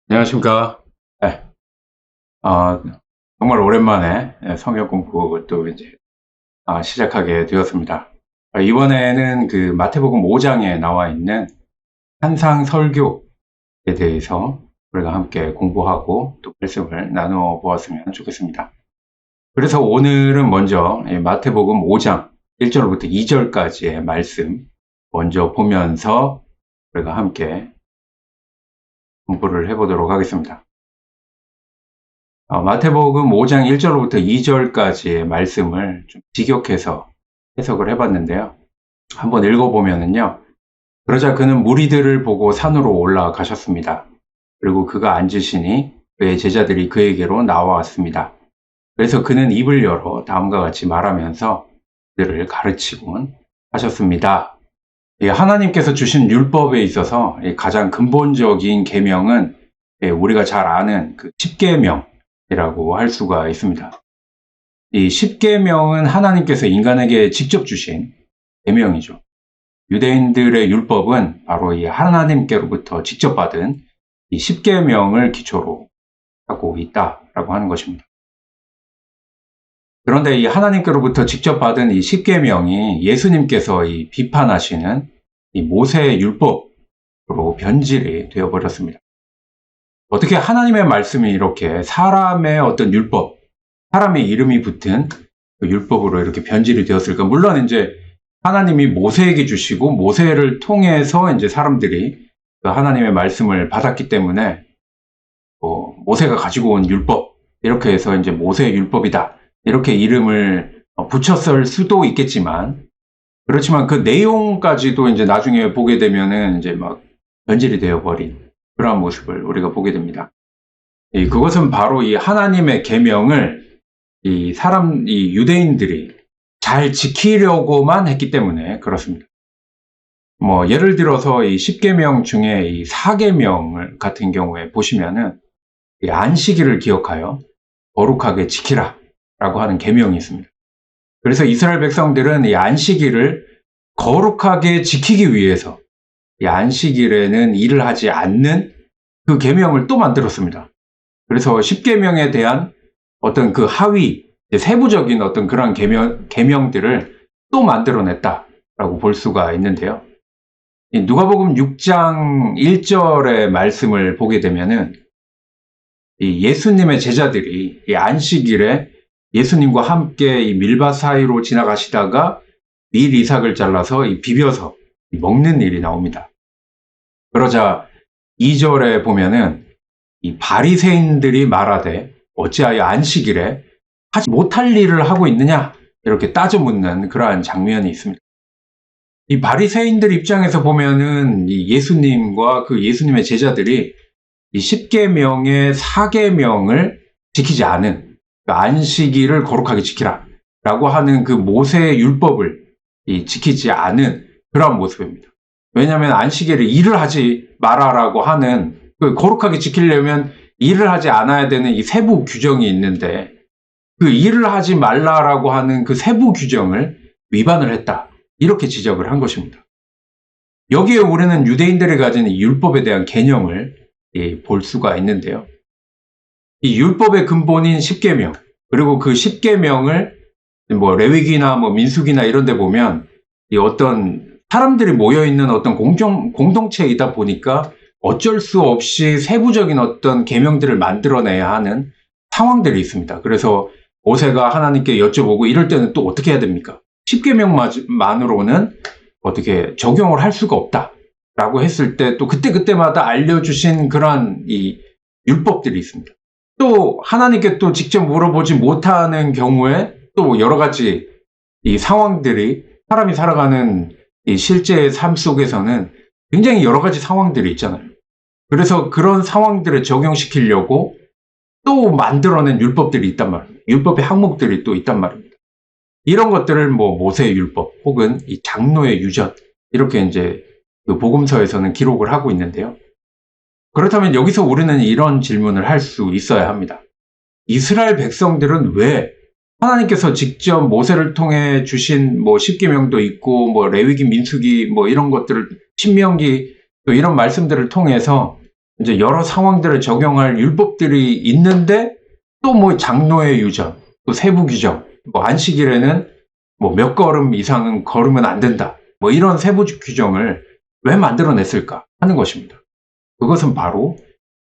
안녕하십니까. 네. 아, 정말 오랜만에 성경 공부 또 이제 시작하게 되었습니다. 이번에는 그 마태복음 5장에 나와 있는 한상 설교에 대해서 우리가 함께 공부하고 또 말씀을 나누어 보았으면 좋겠습니다. 그래서 오늘은 먼저 마태복음 5장 1절부터 2절까지의 말씀 먼저 보면서 우리가 함께 공부를 해보도록 하겠습니다. 마태복음 5장 1절부터 2절까지의 말씀을 좀 직역해서 해석을 해봤는데요. 한번 읽어보면은요. 그러자 그는 무리들을 보고 산으로 올라가셨습니다. 그리고 그가 앉으시니 그의 제자들이 그에게로 나와왔습니다. 그래서 그는 입을 열어 다음과 같이 말하면서 그들을 가르치곤 하셨습니다. 하나님께서 주신 율법에 있어서 가장 근본적인 계명은 우리가 잘 아는 그 10계명이라고 할 수가 있습니다. 이 10계명은 하나님께서 인간에게 직접 주신 계명이죠. 유대인들의 율법은 바로 이 하나님께로부터 직접 받은 이 10계명을 기초로 하고 있다라고 하는 것입니다. 그런데 이 하나님께로부터 직접 받은 이 10계명이 예수님께서 이 비판하시는 이 모세의 율법으로 변질이 되어버렸습니다. 어떻게 하나님의 말씀이 이렇게 사람의 어떤 율법, 사람의 이름이 붙은 그 율법으로 이렇게 변질이 되었을까? 물론 이제 하나님이 모세에게 주시고 모세를 통해서 이제 사람들이 그 하나님의 말씀을 받았기 때문에 모세가 가지고 온 율법, 이렇게 해서 이제 모세의 율법이다. 이렇게 이름을 붙였을 수도 있겠지만, 그렇지만 그 내용까지도 이제 나중에 보게 되면은 이제 막 변질이 되어버린 그러한 모습을 우리가 보게 됩니다. 그것은 바로 이 하나님의 계명을 이 유대인들이 잘 지키려고만 했기 때문에 그렇습니다. 예를 들어서 이 10계명 중에 이 4계명 같은 경우에 보시면은 이 안식일을 기억하여 거룩하게 지키라 라고 하는 계명이 있습니다. 그래서 이스라엘 백성들은 이 안식일을 거룩하게 지키기 위해서 이 안식일에는 일을 하지 않는 그 계명을 또 만들었습니다. 그래서 10계명에 대한 어떤 그 하위, 세부적인 어떤 그런 계명들을 또 만들어냈다라고 볼 수가 있는데요. 누가복음 6장 1절의 말씀을 보게 되면은 이 예수님의 제자들이 이 안식일에 예수님과 함께 이 밀밭 사이로 지나가시다가 밀 이삭을 잘라서 비벼서 먹는 일이 나옵니다. 그러자 2절에 보면은 이 바리새인들이 말하되 어찌하여 안식일에 하지 못할 일을 하고 있느냐 이렇게 따져 묻는 그러한 장면이 있습니다. 이 바리새인들 입장에서 보면은 이 예수님과 그 예수님의 제자들이 이 10계명의 4계명을 지키지 않은 그 안식일을 거룩하게 지키라 라고 하는 그 모세의 율법을 지키지 않은 그런 모습입니다. 왜냐하면 안식일에 일을 하지 마라라고 하는 그 거룩하게 지키려면 일을 하지 않아야 되는 이 세부 규정이 있는데 그 일을 하지 말라라고 하는 그 세부 규정을 위반을 했다. 이렇게 지적을 한 것입니다. 여기에 우리는 유대인들이 가진 이 율법에 대한 개념을 볼 수가 있는데요. 이 율법의 근본인 10계명, 그리고 그 10계명을 레위기나 민수기나 이런 데 보면 이 어떤 사람들이 모여있는 어떤 공동체이다 보니까 어쩔 수 없이 세부적인 어떤 계명들을 만들어내야 하는 상황들이 있습니다. 그래서 모세가 하나님께 여쭤보고 이럴 때는 또 어떻게 해야 됩니까? 10계명만으로는 어떻게 적용을 할 수가 없다라고 했을 때 또 그때마다 알려주신 그런 이 율법들이 있습니다. 또 하나님께 또 직접 물어보지 못하는 경우에 또 여러 가지 이 상황들이 사람이 살아가는 이 실제의 삶 속에서는 굉장히 여러 가지 상황들이 있잖아요. 그래서 그런 상황들을 적용시키려고 또 만들어낸 율법들이 있단 말입니다. 율법의 항목들이 또 있단 말입니다. 이런 것들을 모세의 율법 혹은 이 장로의 유전 이렇게 이제 그 복음서에서는 기록을 하고 있는데요. 그렇다면 여기서 우리는 이런 질문을 할 수 있어야 합니다. 이스라엘 백성들은 왜 하나님께서 직접 모세를 통해 주신 10계명도 있고 레위기, 민수기 이런 것들을 신명기 또 이런 말씀들을 통해서 이제 여러 상황들을 적용할 율법들이 있는데 또 뭐 장로의 유전, 또 세부 규정, 뭐 안식일에는 뭐 몇 걸음 이상은 걸으면 안 된다. 뭐 이런 세부 규정을 왜 만들어냈을까 하는 것입니다. 그것은 바로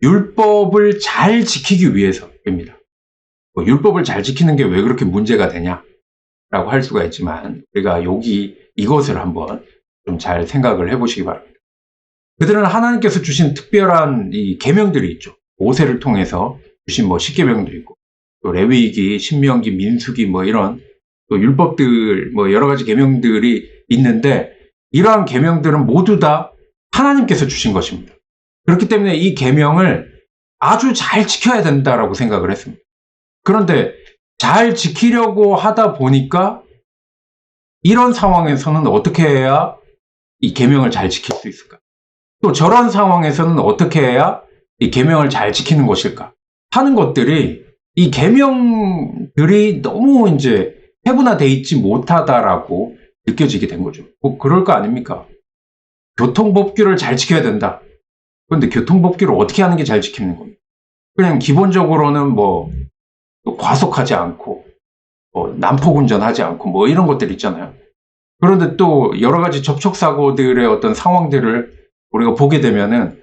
율법을 잘 지키기 위해서입니다. 뭐 율법을 잘 지키는 게 왜 그렇게 문제가 되냐라고 할 수가 있지만 우리가 이것을 한번 좀 잘 생각을 해보시기 바랍니다. 그들은 하나님께서 주신 특별한 이 계명들이 있죠. 모세를 통해서 주신 뭐 십계명도 있고 또 레위기, 신명기, 민수기 뭐 이런 또 율법들 뭐 여러 가지 계명들이 있는데 이러한 계명들은 모두 다 하나님께서 주신 것입니다. 그렇기 때문에 이 계명을 아주 잘 지켜야 된다라고 생각을 했습니다. 그런데 잘 지키려고 하다 보니까 이런 상황에서는 어떻게 해야 이 계명을 잘 지킬 수 있을까? 또 저런 상황에서는 어떻게 해야 이 계명을 잘 지키는 것일까? 하는 것들이 이 계명들이 너무 이제 세분화되어 있지 못하다라고 느껴지게 된 거죠. 뭐 그럴 거 아닙니까? 교통법규를 잘 지켜야 된다. 그런데 교통법규를 어떻게 하는 게 잘 지키는 겁니까? 그냥 기본적으로는 뭐 과속하지 않고 뭐 난폭운전하지 않고 뭐 이런 것들 있잖아요. 그런데 또 여러 가지 접촉사고들의 어떤 상황들을 우리가 보게 되면은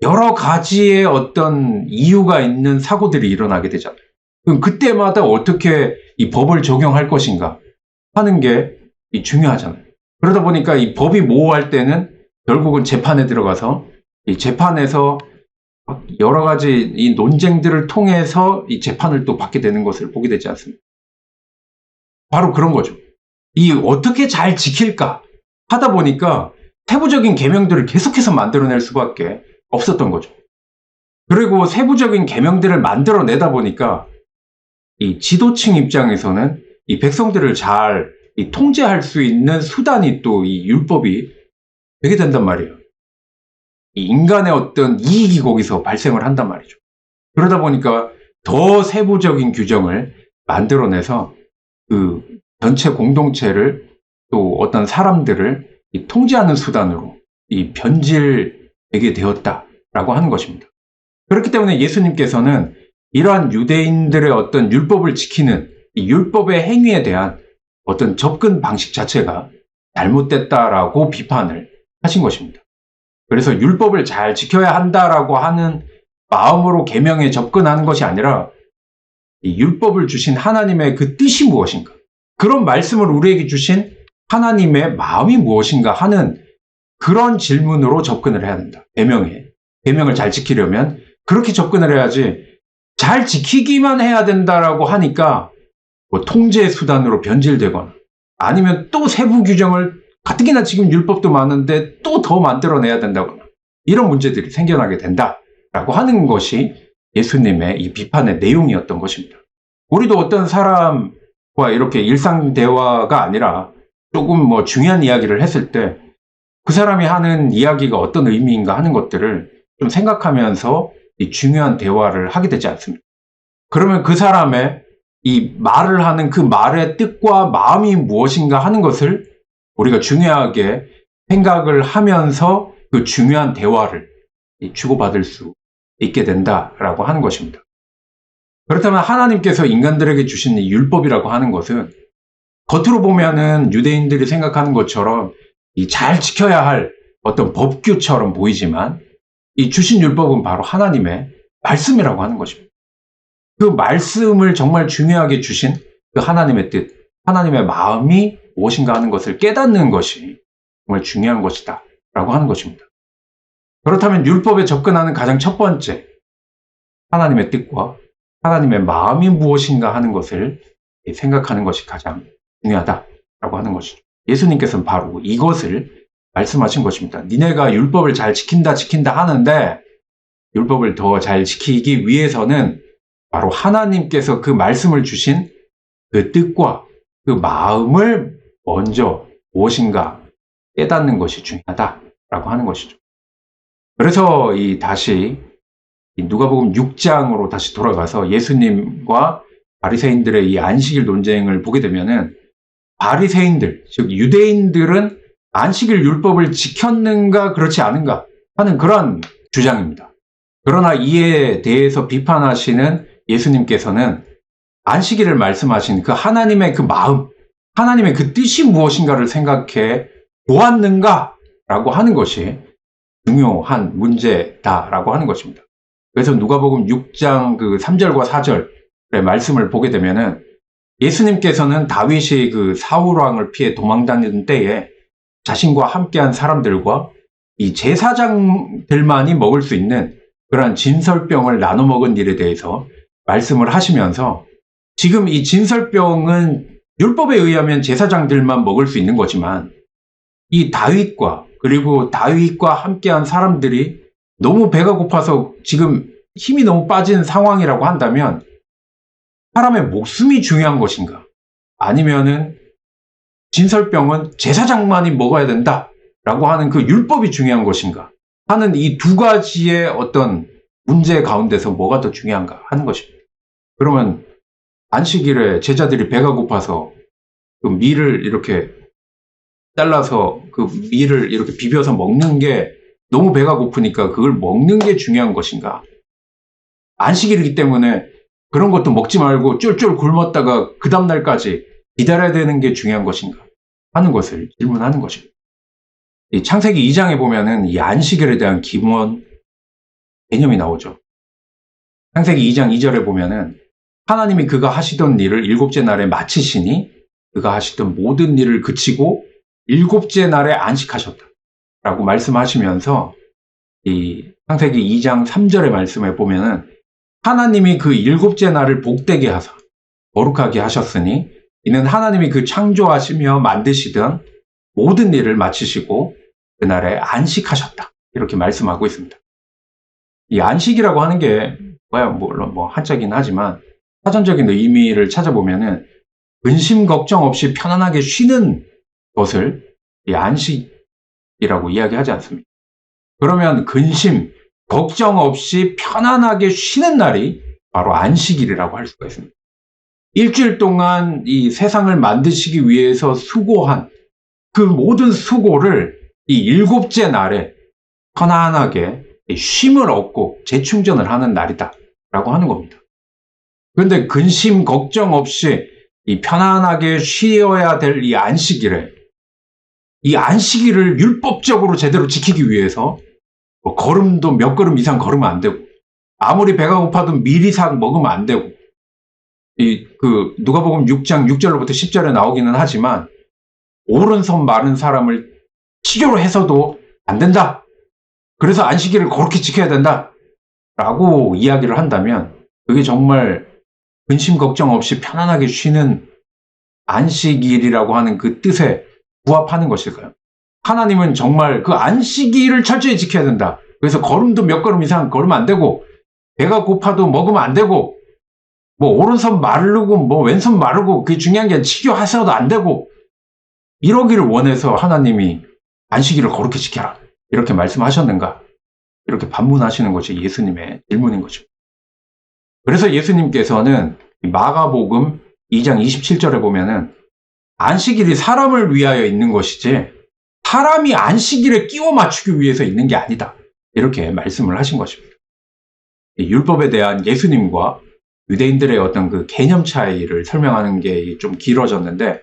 여러 가지의 어떤 이유가 있는 사고들이 일어나게 되잖아요. 그럼 그때마다 어떻게 이 법을 적용할 것인가 하는 게 중요하잖아요. 그러다 보니까 이 법이 모호할 때는 결국은 재판에 들어가서 이 재판에서 여러 가지 이 논쟁들을 통해서 이 재판을 또 받게 되는 것을 보게 되지 않습니까? 바로 그런 거죠. 이 어떻게 잘 지킬까 하다 보니까 세부적인 계명들을 계속해서 만들어낼 수밖에 없었던 거죠. 그리고 세부적인 계명들을 만들어내다 보니까 이 지도층 입장에서는 이 백성들을 잘 통제할 수 있는 수단이 또 이 율법이 되게 된단 말이에요. 이 인간의 어떤 이익이 거기서 발생을 한단 말이죠. 그러다 보니까 더 세부적인 규정을 만들어내서 그 전체 공동체를 또 어떤 사람들을 통제하는 수단으로 이 변질되게 되었다라고 하는 것입니다. 그렇기 때문에 예수님께서는 이러한 유대인들의 어떤 율법을 지키는 이 율법의 행위에 대한 어떤 접근 방식 자체가 잘못됐다라고 비판을 하신 것입니다. 그래서 율법을 잘 지켜야 한다라고 하는 마음으로 계명에 접근하는 것이 아니라 이 율법을 주신 하나님의 그 뜻이 무엇인가, 그런 말씀을 우리에게 주신 하나님의 마음이 무엇인가 하는 그런 질문으로 접근을 해야 된다. 계명을 잘 지키려면 그렇게 접근을 해야지, 잘 지키기만 해야 된다라고 하니까 뭐 통제 수단으로 변질되거나 아니면 또 세부 규정을 가뜩이나 지금 율법도 많은데 또 더 만들어내야 된다거나 이런 문제들이 생겨나게 된다라고 하는 것이 예수님의 이 비판의 내용이었던 것입니다. 우리도 어떤 사람과 이렇게 일상 대화가 아니라 조금 뭐 중요한 이야기를 했을 때 그 사람이 하는 이야기가 어떤 의미인가 하는 것들을 좀 생각하면서 이 중요한 대화를 하게 되지 않습니까? 그러면 그 사람의 이 말을 하는 그 말의 뜻과 마음이 무엇인가 하는 것을 우리가 중요하게 생각을 하면서 그 중요한 대화를 주고받을 수 있게 된다라고 하는 것입니다. 그렇다면 하나님께서 인간들에게 주신 이 율법이라고 하는 것은 겉으로 보면은 유대인들이 생각하는 것처럼 이 잘 지켜야 할 어떤 법규처럼 보이지만 이 주신 율법은 바로 하나님의 말씀이라고 하는 것입니다. 그 말씀을 정말 중요하게 주신 그 하나님의 뜻, 하나님의 마음이 무엇인가 하는 것을 깨닫는 것이 정말 중요한 것이다 라고 하는 것입니다. 그렇다면 율법에 접근하는 가장 첫 번째, 하나님의 뜻과 하나님의 마음이 무엇인가 하는 것을 생각하는 것이 가장 중요하다라고 하는 것이죠. 예수님께서는 바로 이것을 말씀하신 것입니다. 니네가 율법을 잘 지킨다 하는데 율법을 더 잘 지키기 위해서는 바로 하나님께서 그 말씀을 주신 그 뜻과 그 마음을 먼저 무엇인가 깨닫는 것이 중요하다라고 하는 것이죠. 그래서 다시 누가복음 6장으로 다시 돌아가서 예수님과 바리새인들의 이 안식일 논쟁을 보게 되면은 바리새인들, 즉 유대인들은 안식일 율법을 지켰는가 그렇지 않은가 하는 그런 주장입니다. 그러나 이에 대해서 비판하시는 예수님께서는 안식일을 말씀하신 그 하나님의 그 마음, 하나님의 그 뜻이 무엇인가를 생각해 보았는가라고 하는 것이 중요한 문제다라고 하는 것입니다. 그래서 누가복음 6장 그 3절과 4절의 말씀을 보게 되면은 예수님께서는 다윗이 그 사울 왕을 피해 도망다니던 때에 자신과 함께한 사람들과 이 제사장들만이 먹을 수 있는 그러한 진설병을 나눠 먹은 일에 대해서 말씀을 하시면서 지금 이 진설병은 율법에 의하면 제사장들만 먹을 수 있는 거지만 이 다윗과 그리고 다윗과 함께한 사람들이 너무 배가 고파서 지금 힘이 너무 빠진 상황이라고 한다면 사람의 목숨이 중요한 것인가? 아니면은 진설병은 제사장만이 먹어야 된다라고 하는 그 율법이 중요한 것인가? 하는 이 두 가지의 어떤 문제 가운데서 뭐가 더 중요한가 하는 것입니다. 그러면 안식일에 제자들이 배가 고파서 그 밀을 이렇게 잘라서 그 밀을 이렇게 비벼서 먹는 게 너무 배가 고프니까 그걸 먹는 게 중요한 것인가? 안식일이기 때문에 그런 것도 먹지 말고 쫄쫄 굶었다가 그 다음날까지 기다려야 되는 게 중요한 것인가? 하는 것을 질문하는 것입니다. 이 창세기 2장에 보면은 이 안식일에 대한 기본 개념이 나오죠. 창세기 2장 2절에 보면은 하나님이 그가 하시던 일을 일곱째 날에 마치시니 그가 하시던 모든 일을 그치고 일곱째 날에 안식하셨다. 라고 말씀하시면서 이 창세기 2장 3절의 말씀에 보면은 하나님이 그 일곱째 날을 복되게 하사 거룩하게 하셨으니 이는 하나님이 그 창조하시며 만드시던 모든 일을 마치시고 그날에 안식하셨다. 이렇게 말씀하고 있습니다. 이 안식이라고 하는 게 물론 한자긴 하지만 사전적인 의미를 찾아보면은 근심 걱정 없이 편안하게 쉬는 것을 이 안식이라고 이야기하지 않습니다. 그러면 근심 걱정 없이 편안하게 쉬는 날이 바로 안식일이라고 할 수가 있습니다. 일주일 동안 이 세상을 만드시기 위해서 수고한 그 모든 수고를 이 일곱째 날에 편안하게 쉼을 얻고 재충전을 하는 날이다 라고 하는 겁니다. 그런데 근심 걱정 없이 이 편안하게 쉬어야 될 이 안식일에 이 안식일을 율법적으로 제대로 지키기 위해서 걸음도 몇 걸음 이상 걸으면 안 되고 아무리 배가 고파도 밀 이상 먹으면 안 되고 누가복음 6장 6절로부터 10절에 나오기는 하지만 오른손 마른 사람을 치료로 해서도 안 된다. 그래서 안식일을 그렇게 지켜야 된다. 라고 이야기를 한다면 그게 정말 근심 걱정 없이 편안하게 쉬는 안식일이라고 하는 그 뜻에 부합하는 것일까요? 하나님은 정말 그 안식일을 철저히 지켜야 된다. 그래서 걸음도 몇 걸음 이상 걸으면 안 되고 배가 고파도 먹으면 안 되고 오른손 마르고 왼손 마르고 그게 중요한 게 아니라 치료하셔도 안 되고 이러기를 원해서 하나님이 안식일을 거룩히 지켜라. 이렇게 말씀하셨는가? 이렇게 반문하시는 것이 예수님의 질문인 거죠. 그래서 예수님께서는 마가복음 2장 27절에 보면은 안식일이 사람을 위하여 있는 것이지 사람이 안식일에 끼워 맞추기 위해서 있는 게 아니다. 이렇게 말씀을 하신 것입니다. 율법에 대한 예수님과 유대인들의 어떤 그 개념 차이를 설명하는 게 좀 길어졌는데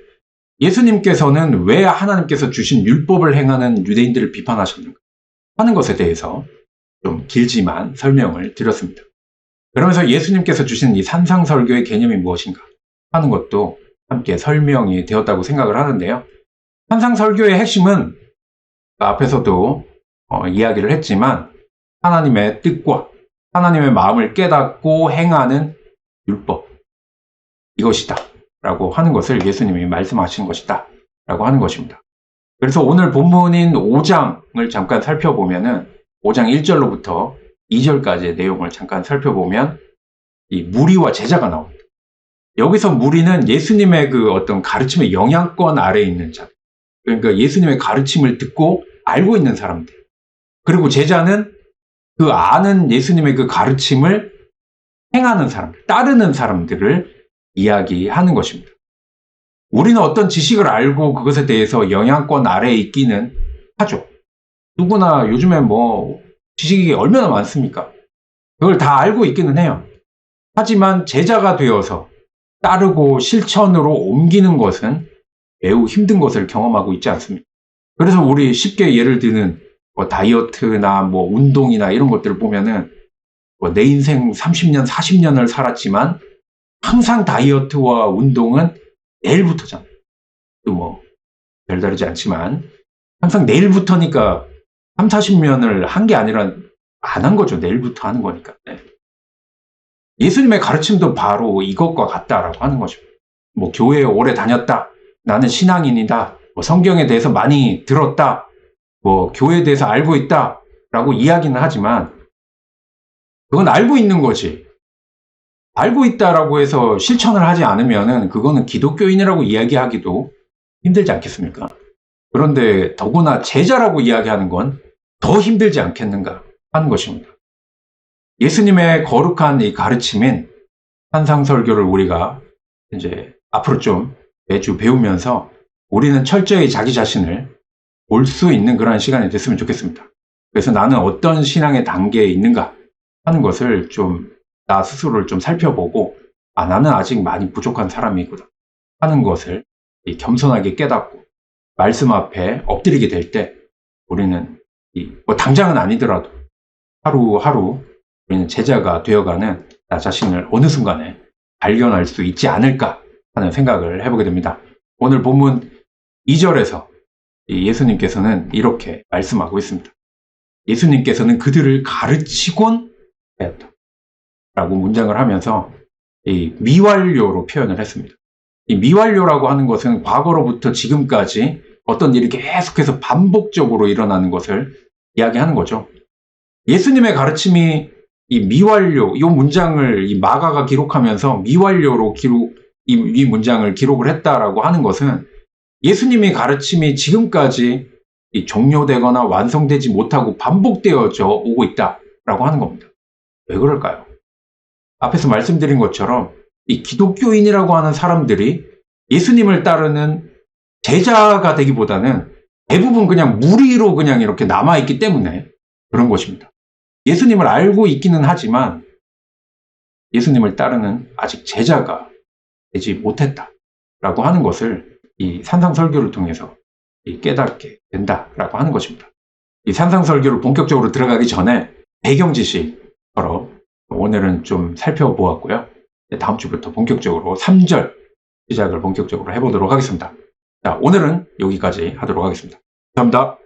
예수님께서는 왜 하나님께서 주신 율법을 행하는 유대인들을 비판하셨는가 하는 것에 대해서 좀 길지만 설명을 드렸습니다. 그러면서 예수님께서 주신 이 산상설교의 개념이 무엇인가 하는 것도 함께 설명이 되었다고 생각을 하는데요. 산상설교의 핵심은 앞에서도 이야기를 했지만 하나님의 뜻과 하나님의 마음을 깨닫고 행하는 율법 이것이다 라고 하는 것을 예수님이 말씀하신 것이다 라고 하는 것입니다. 그래서 오늘 본문인 5장을 잠깐 살펴보면은 5장 1절로부터 2절까지의 내용을 잠깐 살펴보면 이 무리와 제자가 나옵니다. 여기서 무리는 예수님의 그 어떤 가르침의 영향권 아래에 있는 자. 그러니까 예수님의 가르침을 듣고 알고 있는 사람들. 그리고 제자는 그 아는 예수님의 그 가르침을 행하는 사람들, 따르는 사람들을 이야기하는 것입니다. 우리는 어떤 지식을 알고 그것에 대해서 영향권 아래에 있기는 하죠. 누구나 요즘에 지식이 얼마나 많습니까? 그걸 다 알고 있기는 해요. 하지만 제자가 되어서 따르고 실천으로 옮기는 것은 매우 힘든 것을 경험하고 있지 않습니까? 그래서 우리 쉽게 예를 드는 뭐 다이어트나 뭐 운동이나 이런 것들을 보면은 뭐 내 인생 30년, 40년을 살았지만 항상 다이어트와 운동은 내일부터잖아요. 또 뭐 별다르지 않지만 항상 내일부터니까 3, 40년을 한 게 아니라 안 한 거죠. 내일부터 하는 거니까. 네. 예수님의 가르침도 바로 이것과 같다라고 하는 거죠. 뭐 교회에 오래 다녔다. 나는 신앙인이다. 뭐 성경에 대해서 많이 들었다. 뭐 교회에 대해서 알고 있다. 라고 이야기는 하지만 그건 알고 있는 거지. 알고 있다라고 해서 실천을 하지 않으면은 그거는 기독교인이라고 이야기하기도 힘들지 않겠습니까? 그런데 더구나 제자라고 이야기하는 건 더 힘들지 않겠는가 하는 것입니다. 예수님의 거룩한 이 가르침인 산상설교를 우리가 이제 앞으로 좀 매주 배우면서 우리는 철저히 자기 자신을 볼 수 있는 그런 시간이 됐으면 좋겠습니다. 그래서 나는 어떤 신앙의 단계에 있는가 하는 것을 좀 나 스스로를 좀 살펴보고 나는 아직 많이 부족한 사람이구나 하는 것을 겸손하게 깨닫고 말씀 앞에 엎드리게 될 때 우리는 뭐 당장은 아니더라도 하루하루 우리는 제자가 되어가는 나 자신을 어느 순간에 발견할 수 있지 않을까 하는 생각을 해보게 됩니다. 오늘 본문 2절에서 예수님께서는 이렇게 말씀하고 있습니다. 예수님께서는 그들을 가르치곤 하였다 라고 문장을 하면서 이 미완료로 표현을 했습니다. 이 미완료라고 하는 것은 과거로부터 지금까지 어떤 일이 계속해서 반복적으로 일어나는 것을 이야기하는 거죠. 예수님의 가르침이 이 미완료, 이 문장을 이 마가가 기록하면서 미완료로 이 문장을 기록을 했다라고 하는 것은 예수님의 가르침이 지금까지 종료되거나 완성되지 못하고 반복되어져 오고 있다라고 하는 겁니다. 왜 그럴까요? 앞에서 말씀드린 것처럼 이 기독교인이라고 하는 사람들이 예수님을 따르는 제자가 되기보다는 대부분 그냥 무리로 그냥 이렇게 남아있기 때문에 그런 것입니다. 예수님을 알고 있기는 하지만 예수님을 따르는 아직 제자가 되지 못했다라고 하는 것을 이 산상설교를 통해서 깨닫게 된다라고 하는 것입니다. 이 산상설교를 본격적으로 들어가기 전에 배경 지식처럼 오늘은 좀 살펴보았고요. 다음 주부터 본격적으로 3절 시작을 본격적으로 해보도록 하겠습니다. 자, 오늘은 여기까지 하도록 하겠습니다. 감사합니다.